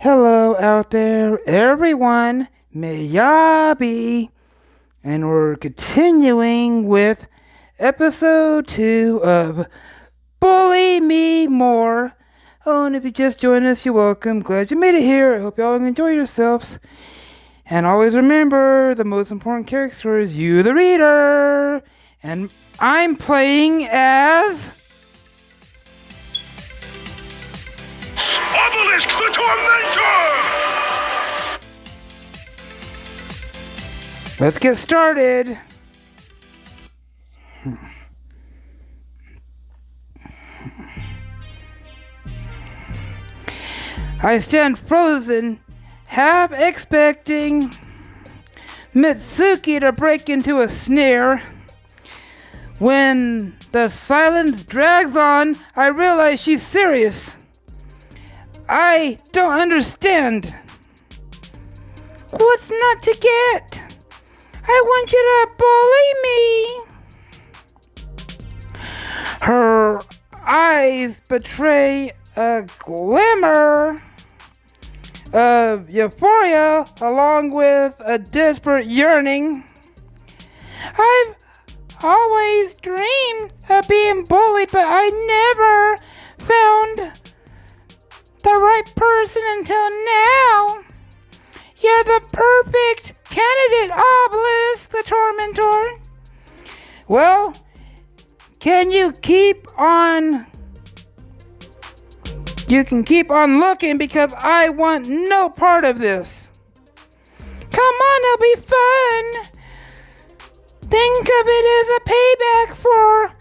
Hello out there, everyone. Miyabi. And we're continuing with episode 2 of Bully Me More. Oh, and if you just joined us, you're welcome. Glad you made it here. I hope y'all enjoy yourselves. And always remember, the most important character is you, the reader. And I'm playing as... Obelisk the Tormentor! Let's get started. I stand frozen, half expecting Mitsuki to break into a snare. When the silence drags on, I realize she's serious. I don't understand. What's not to get? I want you to bully me. Her eyes betray a glimmer of euphoria along with a desperate yearning. I've always dreamed of being bullied, but I never found the right person until now. You're the perfect candidate, Obelisk the Tormentor. Well, can you keep on... You can keep on looking because I want no part of this. Come on, it'll be fun. Think of it as a payback for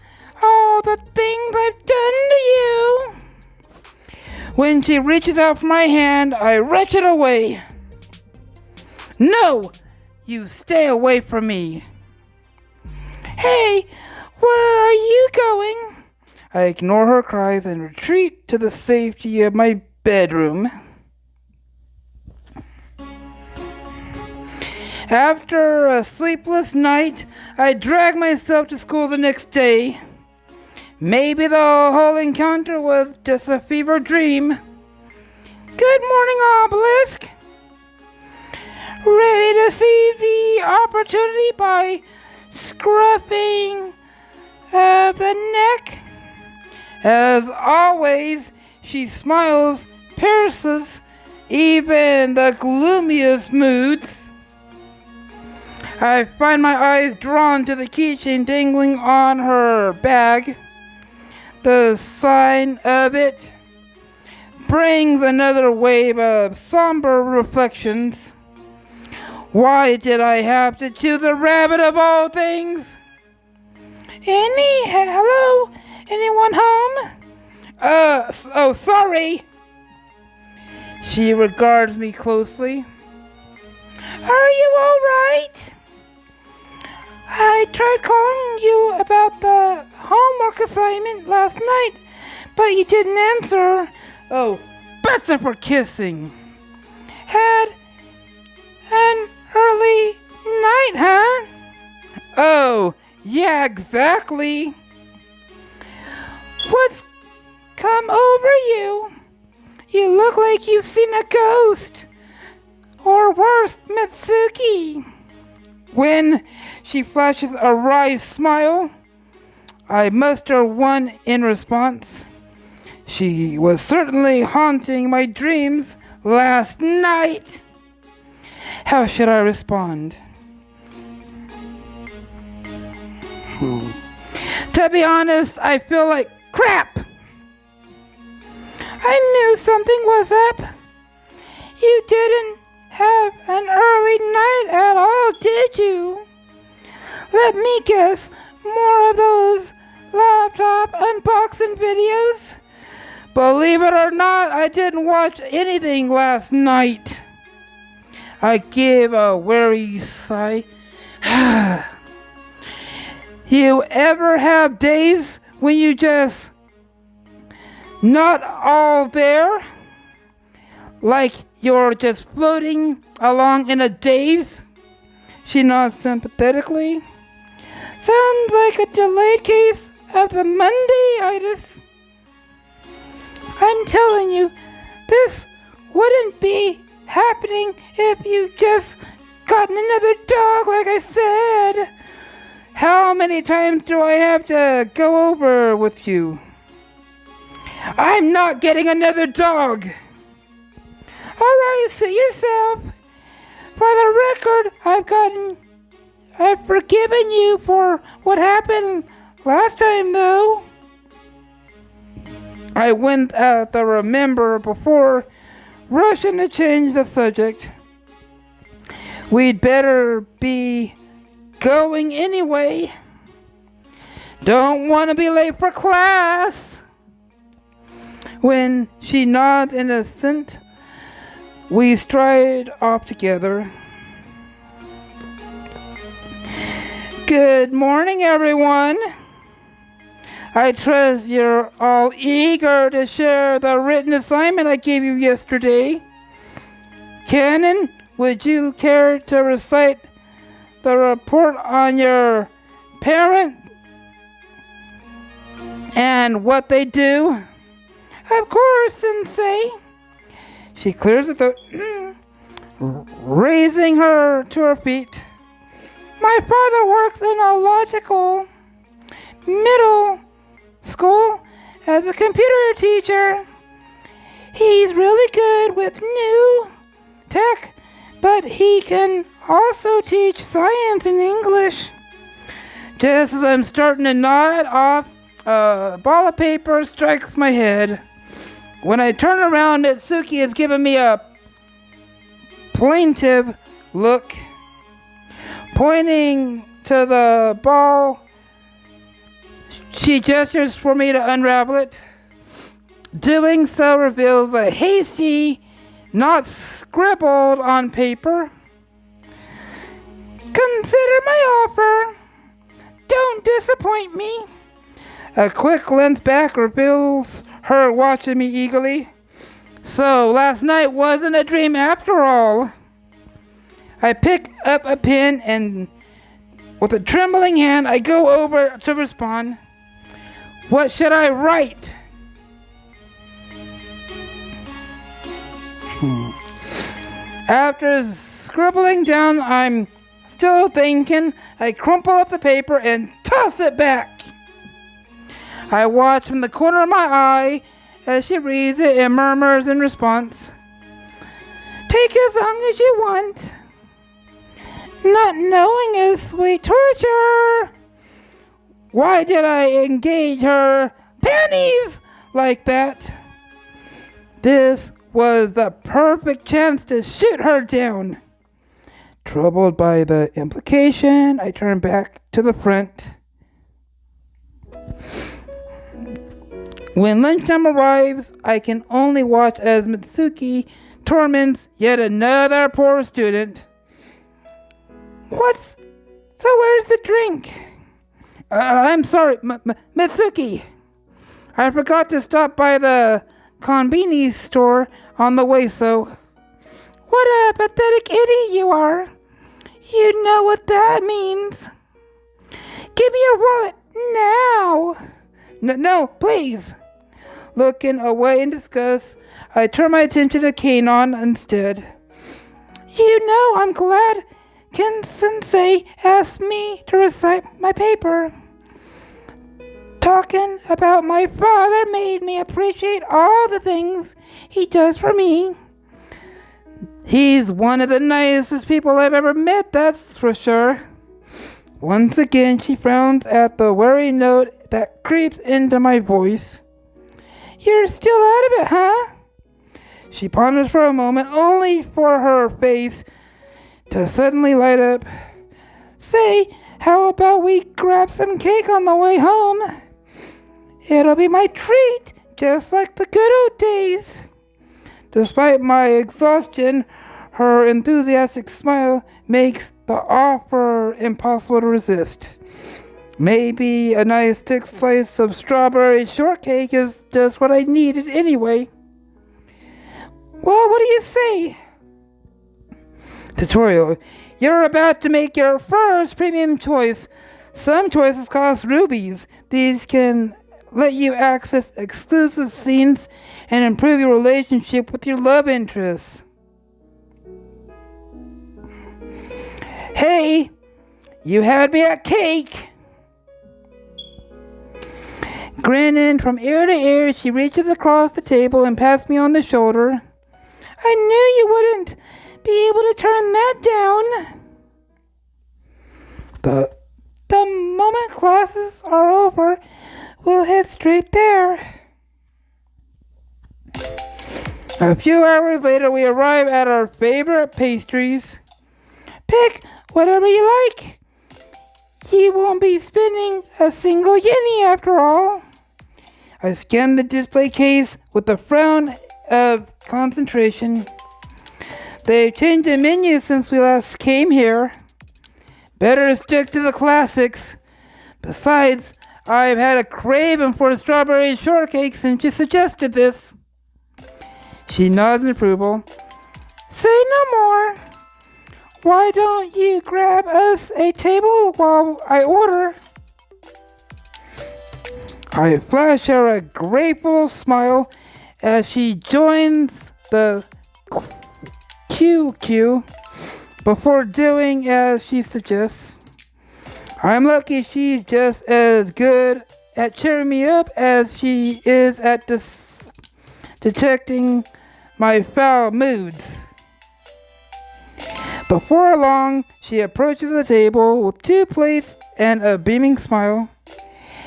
all the things I've done to you. When she reaches out for my hand, I wrench it away. No! You stay away from me. Hey, where are you going? I ignore her cries and retreat to the safety of my bedroom. After a sleepless night, I drag myself to school the next day. Maybe the whole encounter was just a fever dream. Good morning, Obelisk. Ready to seize the opportunity by scruffing of the neck? As always, she smiles, pierces even the gloomiest moods. I find my eyes drawn to the keychain dangling on her bag. The sign of it brings another wave of somber reflections. Why did I have to choose a rabbit of all things? Hello? Anyone home? Sorry. She regards me closely. Are you all right? I tried calling you about the homework assignment last night, but you didn't answer. Oh, better for kissing. Had an early night, huh? Oh, yeah, exactly. What's come over you? You look like you've seen a ghost. Or worse, Mitsuki. When she flashes a wry smile, I muster one in response. She was certainly haunting my dreams last night. How should I respond? To be honest, I feel like crap. I knew something was up. You didn't have an early night at all, did you? Let me guess, more of those laptop unboxing videos? Believe it or not, I didn't watch anything last night. I give a weary sigh. You ever have days when you just not all there? Like you're just floating along in a daze? She nods sympathetically. Sounds like a delayed case of the Monday-itis. I'm telling you, this wouldn't be happening if you just gotten another dog like I said. How many times do I have to go over with you? I'm not getting another dog. All right, suit yourself. For the record, I've forgiven you for what happened last time, though. I went at the remember before rushing to change the subject. We'd better be going anyway. Don't want to be late for class. When she nods in assent, we stride off together. Good morning, everyone. I trust you're all eager to share the written assignment I gave you yesterday. Cannon, would you care to recite the report on your parent and what they do? Of course, Sensei. She clears the throat, raising her to her feet. My father works in a logical middle school as a computer teacher. He's really good with new tech, but he can also teach science and English. Just as I'm starting to nod off, a ball of paper strikes my head. When I turn around, Mitsuki has given me a plaintive look. Pointing to the ball, she gestures for me to unravel it. Doing so reveals a hasty, not scribbled on paper. Consider my offer. Don't disappoint me. A quick glance back reveals her watching me eagerly. So last night wasn't a dream after all. I pick up a pen and with a trembling hand I go over to respond. What should I write? After scribbling down I'm still thinking, I crumple up the paper and toss it back. I watch from the corner of my eye as she reads it and murmurs in response. Take as long as you want. Not knowing is sweet torture. Why did I engage her panties like that? This was the perfect chance to shoot her down. Troubled by the implication, I turn back to the front. When lunchtime arrives, I can only watch as Mitsuki torments yet another poor student. So where's the drink? I'm sorry, Mitsuki. I forgot to stop by the konbini store on the way, so... What a pathetic idiot you are. You know what that means. Give me your wallet now. No, please. Looking away in disgust, I turn my attention to Kanon instead. You know I'm glad Ken-sensei asked me to recite my paper. Talking about my father made me appreciate all the things he does for me. He's one of the nicest people I've ever met, that's for sure. Once again, she frowns at the worry note that creeps into my voice. You're still out of it, huh? She ponders for a moment, only for her face to suddenly light up. Say, how about we grab some cake on the way home? It'll be my treat, just like the good old days. Despite my exhaustion, her enthusiastic smile makes the offer impossible to resist. Maybe a nice thick slice of strawberry shortcake is just what I needed anyway. Well, what do you say? Tutorial. You're about to make your first premium choice. Some choices cost rubies. These can let you access exclusive scenes and improve your relationship with your love interests. Hey, you had me at cake. Grinning from ear to ear, she reaches across the table and pats me on the shoulder. I knew you wouldn't be able to turn that down. The moment classes are over, we'll head straight there. A few hours later, we arrive at our favorite pastries. Pick whatever you like. You won't be spending a single yenny after all. I scan the display case with a frown of concentration. They've changed the menu since we last came here. Better stick to the classics. Besides, I've had a craving for strawberry shortcake since you suggested this. She nods in approval. Say no more. Why don't you grab us a table while I order? I flash her a grateful smile as she joins the queue before doing as she suggests. I'm lucky she's just as good at cheering me up as she is at detecting my foul moods. Before long, she approaches the table with 2 plates and a beaming smile.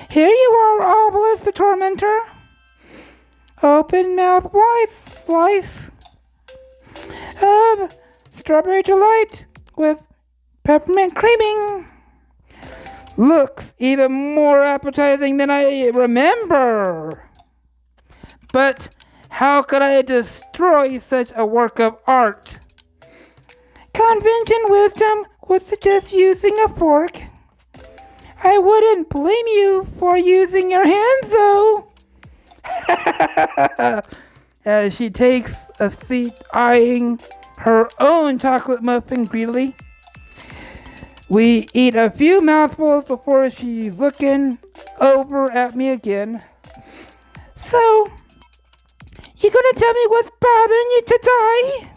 Here you are, Obelisk the Tormentor. Open mouth wide slice of strawberry delight with peppermint creaming. Looks even more appetizing than I remember. But how could I destroy such a work of art? Convention wisdom would suggest using a fork. I wouldn't blame you for using your hands, though. As she takes a seat, eyeing her own chocolate muffin greedily. We eat a few mouthfuls before she's looking over at me again. So, you gonna tell me what's bothering you to die?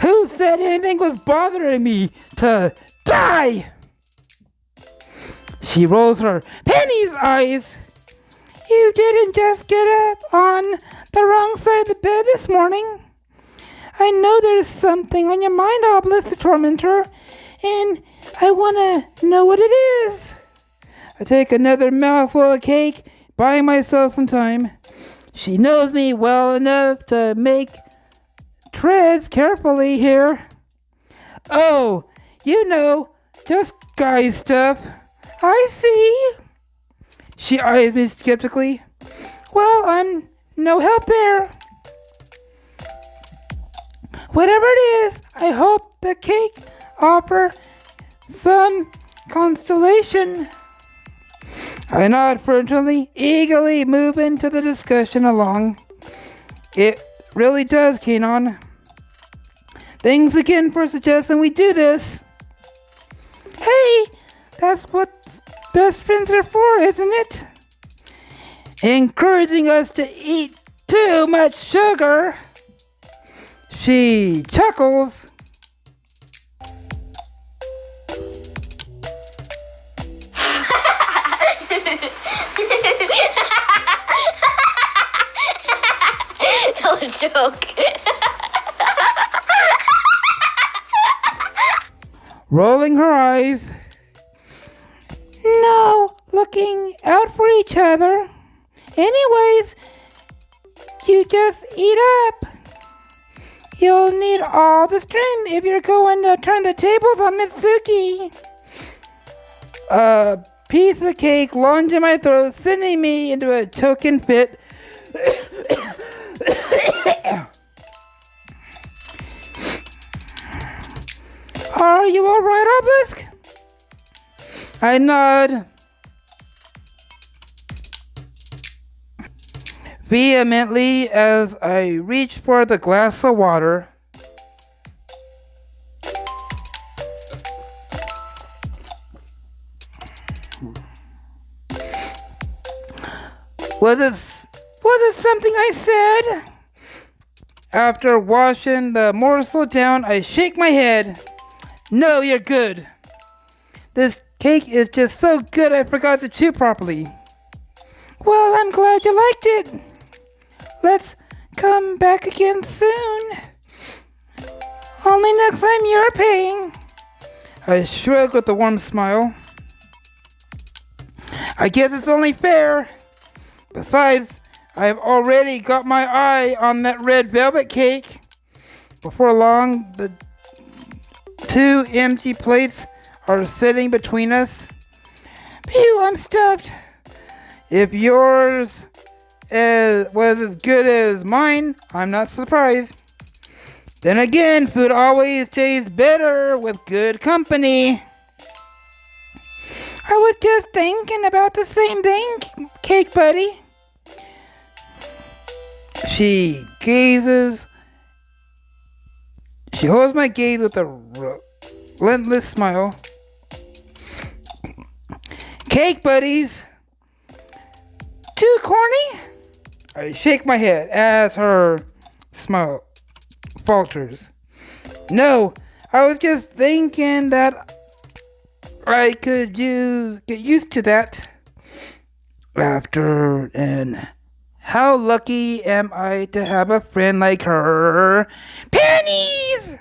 Who said anything was bothering me to die? She rolls her penny's eyes. You didn't just get up on the wrong side of the bed this morning. I know there's something on your mind, Obelisk the Tormentor, and I want to know what it is. I take another mouthful of cake, buying myself some time. She knows me well enough to make treads carefully here. Oh, you know, just guy stuff. I see. She eyes me skeptically. Well, I'm no help there. Whatever it is, I hope the cake offer some constellation. I nod furtively, eagerly moving to the discussion along. It really does, Kenon. Thanks again for suggesting we do this. Hey, that's what best friends are for, isn't it? Encouraging us to eat too much sugar. She chuckles. Don't joke. Rolling her eyes. No, looking out for each other. Anyways, you just eat up. You'll need all the strength if you're going to turn the tables on Mitsuki. A piece of cake lunged in my throat, sending me into a choking fit. Are you alright, Obelisk? I nod vehemently as I reach for the glass of water. Was it something I said? After washing the morsel down, I shake my head. No, you're good. This cake is just so good I forgot to chew properly. Well, I'm glad you liked it. Let's come back again soon. Only next time you're paying. I shrug with a warm smile. I guess it's only fair. Besides, I've already got my eye on that red velvet cake. Before long, the 2 empty plates are sitting between us. Phew, I'm stuffed. If yours was as good as mine, I'm not surprised. Then again, food always tastes better with good company. I was just thinking about the same thing, Cake Buddy. She holds my gaze with a relentless smile. Cake Buddies. Too corny? I shake my head as her smile falters. No, I was just thinking that I could get used to that. Laughter, and how lucky am I to have a friend like her. Pennies!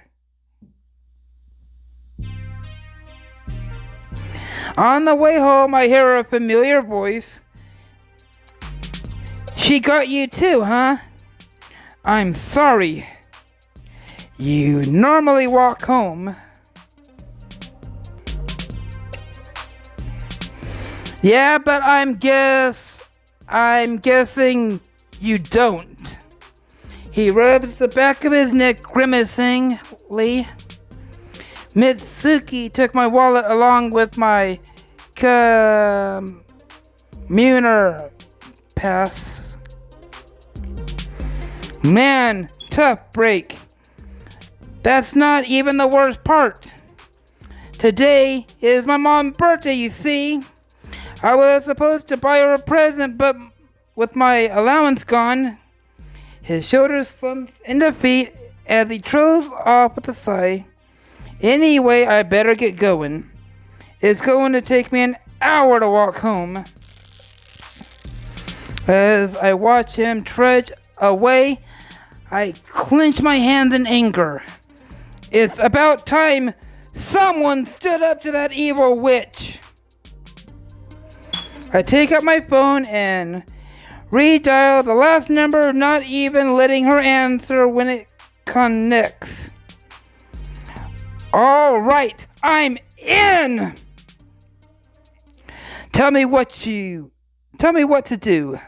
On the way home, I hear a familiar voice. She got you too, huh? I'm sorry. You normally walk home. Yeah, but I'm guessing you don't. He rubs the back of his neck grimacingly. Mitsuki took my wallet along with my commuter pass. Man, tough break. That's not even the worst part. Today is my mom's birthday, you see. I was supposed to buy her a present, but with my allowance gone, his shoulders slumped in defeat as he trolls off with a sigh. Anyway, I better get going. It's going to take me an hour to walk home. As I watch him trudge away, I clench my hands in anger. It's about time someone stood up to that evil witch. I take out my phone and redial the last number, not even letting her answer when it connects. All right, I'm in. Tell me what to do.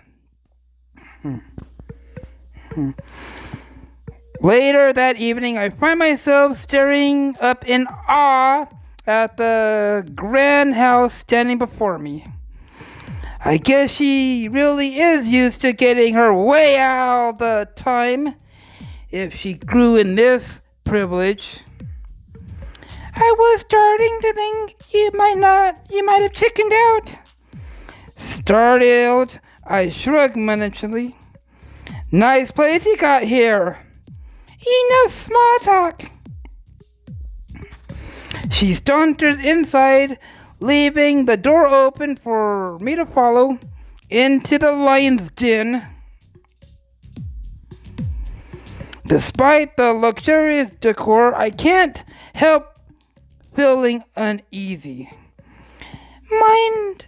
Later that evening, I find myself staring up in awe at the grand house standing before me. I guess she really is used to getting her way all the time, if she grew in this privilege. I was starting to think you might have chickened out. Startled, I shrugged menacingly. Nice place you got here. Enough small talk. She saunters inside, leaving the door open for me to follow into the lion's den. Despite the luxurious decor, I can't help feeling uneasy. Mind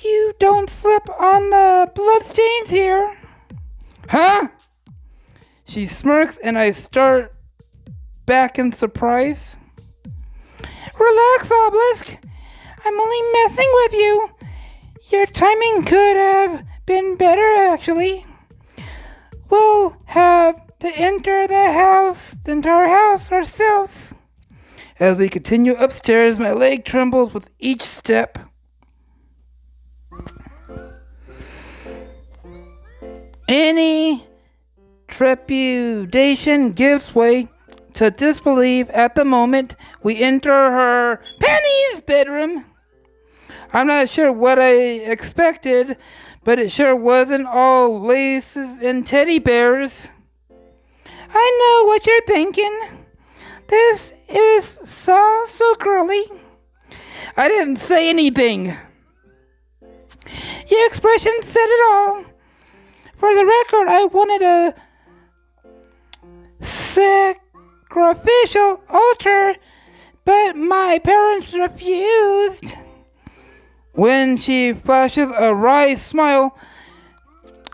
you don't slip on the bloodstains here. Huh? She smirks and I start back in surprise. Relax, Obelisk. I'm only messing with you. Your timing could have been better, actually. We'll have to enter the entire house ourselves. As we continue upstairs, my leg trembles with each step. Any trepidation gives way to disbelief at the moment we enter her Penny's bedroom. I'm not sure what I expected, but it sure wasn't all laces and teddy bears. I know what you're thinking. This is so girly. I didn't say anything. Your expression said it all. For the record, I wanted a sacrificial altar, but my parents refused. When she flashes a wry smile,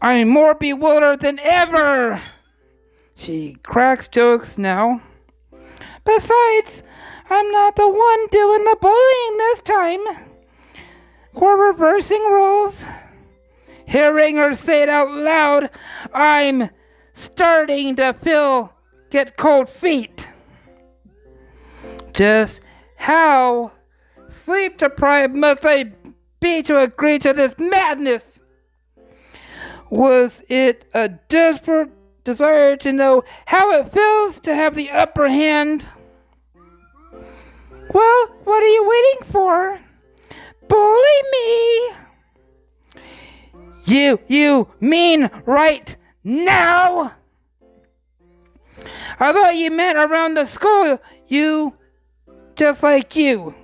I'm more bewildered than ever. She cracks jokes now. Besides, I'm not the one doing the bullying this time. We're reversing roles. Hearing her say it out loud, I'm starting to get cold feet. Just how sleep deprived must I be to agree to this madness? Was it a desperate desire to know how it feels to have the upper hand? Well, what are you waiting for? Bully me! You mean right now? I thought you meant around the school, just like you.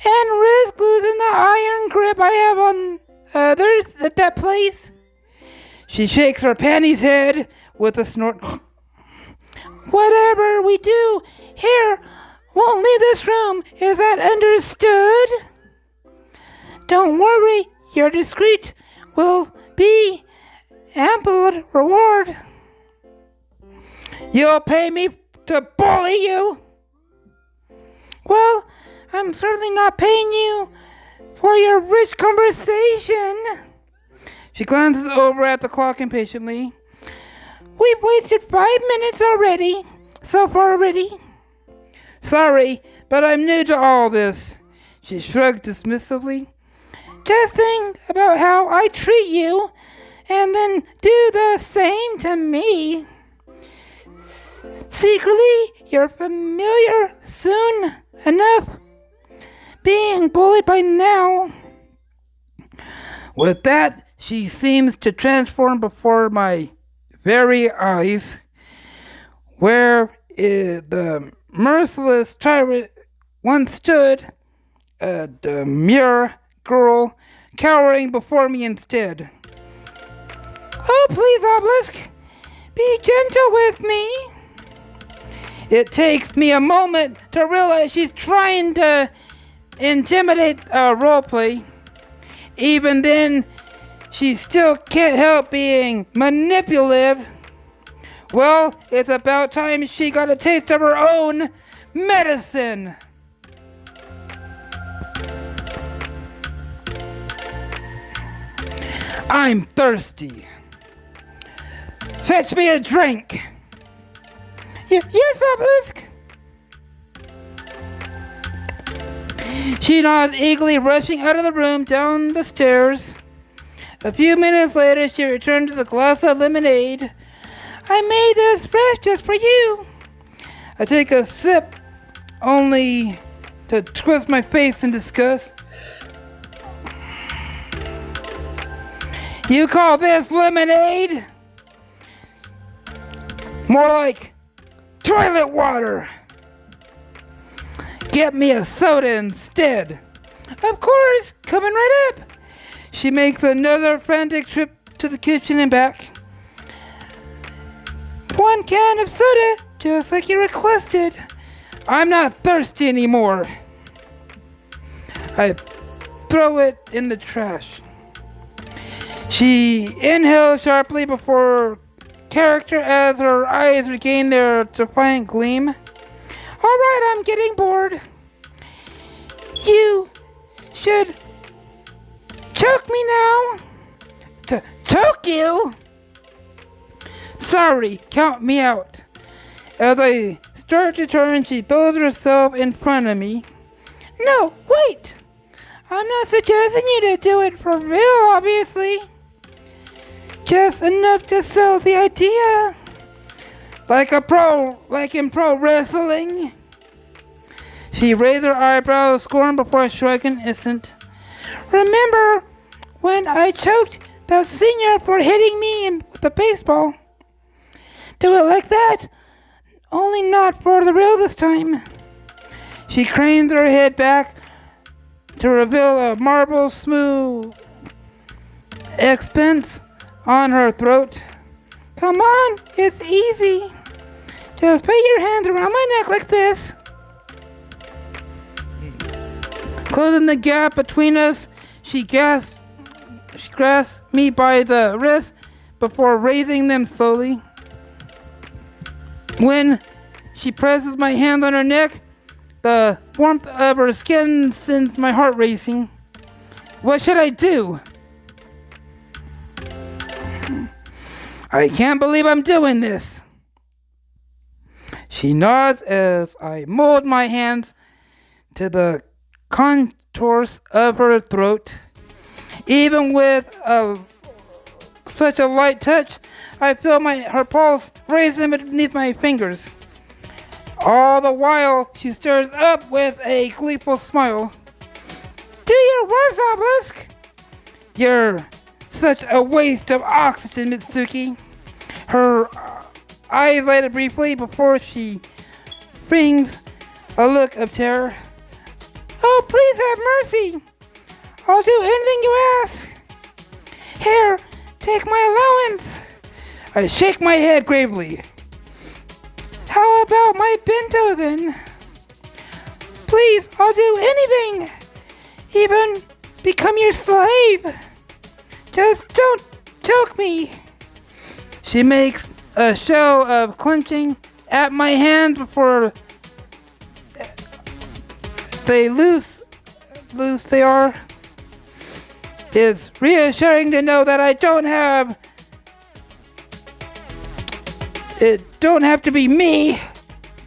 And risk losing the iron grip I have on others at that place? She shakes her panties head with a snort. Whatever we do here won't leave this room. Is that understood? Don't worry, your discreet will be ample reward. You'll pay me to bully you? Well, I'm certainly not paying you for your rich conversation. She glances over at the clock impatiently. We've wasted 5 minutes already. So far already. Sorry, but I'm new to all this. She shrugged dismissively. Just think about how I treat you, and then do the same to me. Secretly, you're familiar soon enough being bullied by now. With that, she seems to transform before my very eyes, where the merciless tyrant once stood, a demure girl cowering before me instead. Oh, please, Obelisk, be gentle with me. It takes me a moment to realize she's trying to intimidate roleplay. Even then, she still can't help being manipulative. Well, it's about time she got a taste of her own medicine. I'm thirsty. Fetch me a drink. Yes, Obelisk. She nods eagerly, rushing out of the room down the stairs. A few minutes later, she returned with a glass of lemonade. I made this fresh just for you. I take a sip, only to twist my face in disgust. You call this lemonade? More like toilet water. Get me a soda instead. Of course, coming right up. She makes another frantic trip to the kitchen and back. 1 can of soda, just like you requested. I'm not thirsty anymore. I throw it in the trash. She inhales sharply before character as her eyes regain their defiant gleam. All right, I'm getting bored. You should choke me now. Choke you? Sorry, count me out. As I start to turn, she throws herself in front of me. No, wait. I'm not suggesting you to do it for real, obviously. Just enough to sell the idea. Like in pro wrestling. She raised her eyebrows, scorn before shrugging instant. Remember when I choked the senior for hitting me with a baseball. Do it like that, only not for the real this time. She cranes her head back to reveal a marble smooth expanse on her throat. Come on, it's easy. Just put your hands around my neck like this. Closing the gap between us, she grasps me by the wrist before raising them slowly. When she presses my hand on her neck, the warmth of her skin sends my heart racing. What should I do? I can't believe I'm doing this. She nods as I mold my hands to the contours of her throat. Even with such a light touch, I feel her pulse raising beneath my fingers. All the while, she stirs up with a gleeful smile. Do your worst, Obelisk! You're such a waste of oxygen, Mitsuki. Her eyes light briefly before she brings a look of terror. Oh, please have mercy. I'll do anything you ask. Here, take my allowance. I shake my head gravely. How about my bento then? Please, I'll do anything. Even become your slave. Just don't choke me. She makes a show of clenching at my hands before they loose they are. It's reassuring to know that I don't have to be me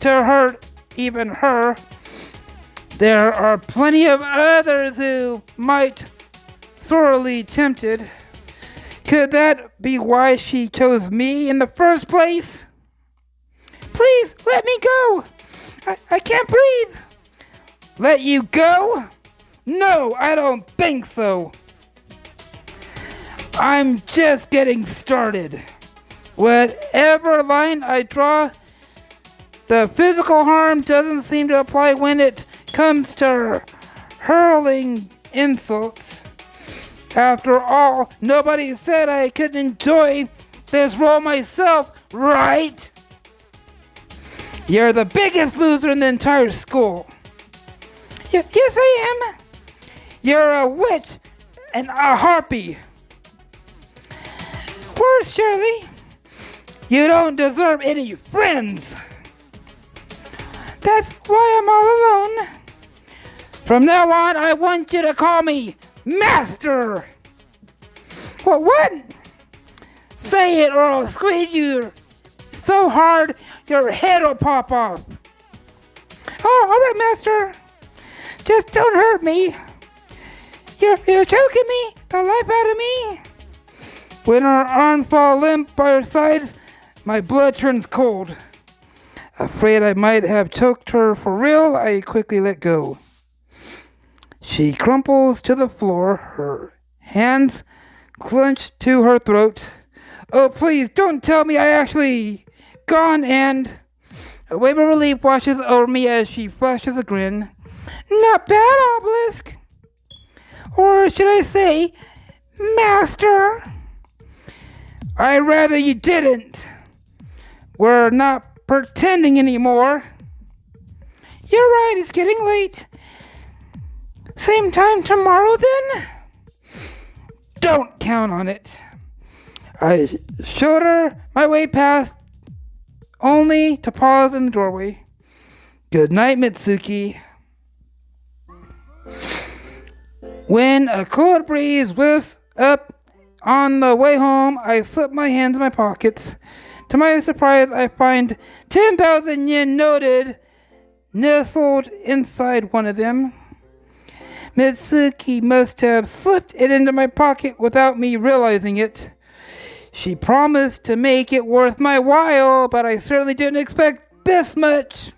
to hurt even her. There are plenty of others who might sorely tempted. Could that be why she chose me in the first place? Please, let me go. I can't breathe. Let you go? No, I don't think so. I'm just getting started. Whatever line I draw, the physical harm doesn't seem to apply when it comes to hurling insults. After all, nobody said I could enjoy this role myself, right? You're the biggest loser in the entire school. Yes, I am. You're a witch and a harpy. Worse, Shirley. You don't deserve any friends. That's why I'm all alone. From now on, I want you to call me Master. What? Say it or I'll squeeze you so hard your head will pop off. Oh, all right, Master. Just don't hurt me. You're choking me, the life out of me. When her arms fall limp by her sides, my blood turns cold. Afraid I might have choked her for real, I quickly let go. She crumples to the floor, her hands clenched to her throat. Oh, please, don't tell me I actually gone and... A wave of relief washes over me as she flashes a grin. Not bad, Obelisk. Or should I say, Master? I'd rather you didn't. We're not pretending anymore. You're right, it's getting late. Same time tomorrow then? Don't count on it. I showed her my way past, only to pause in the doorway. Good night, Mitsuki. When a cold breeze whisks up on the way home, I slip my hands in my pockets. To my surprise, I find 10,000 yen noted nestled inside one of them. Mitsuki must have slipped it into my pocket without me realizing it. She promised to make it worth my while, but I certainly didn't expect this much.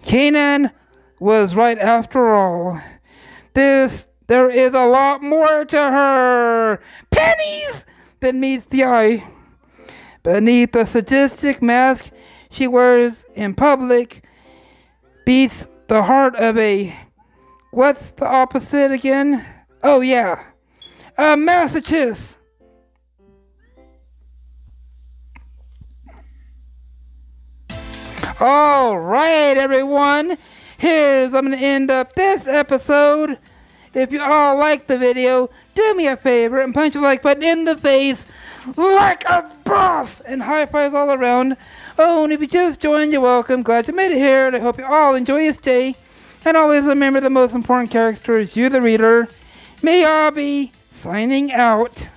Kanan was right after all. This There is a lot more to her. Pennies than meets the eye. Beneath the sadistic mask she wears in public beats the heart of a... What's the opposite again? Oh, yeah. A masochist. All right, everyone. I'm going to end up this episode. If you all like the video, do me a favor and punch the like button in the face like a boss and high fives all around. Oh, and if you just joined, you're welcome. Glad you made it here, and I hope you all enjoy your stay. And always remember the most important character is you, the reader. May I be signing out.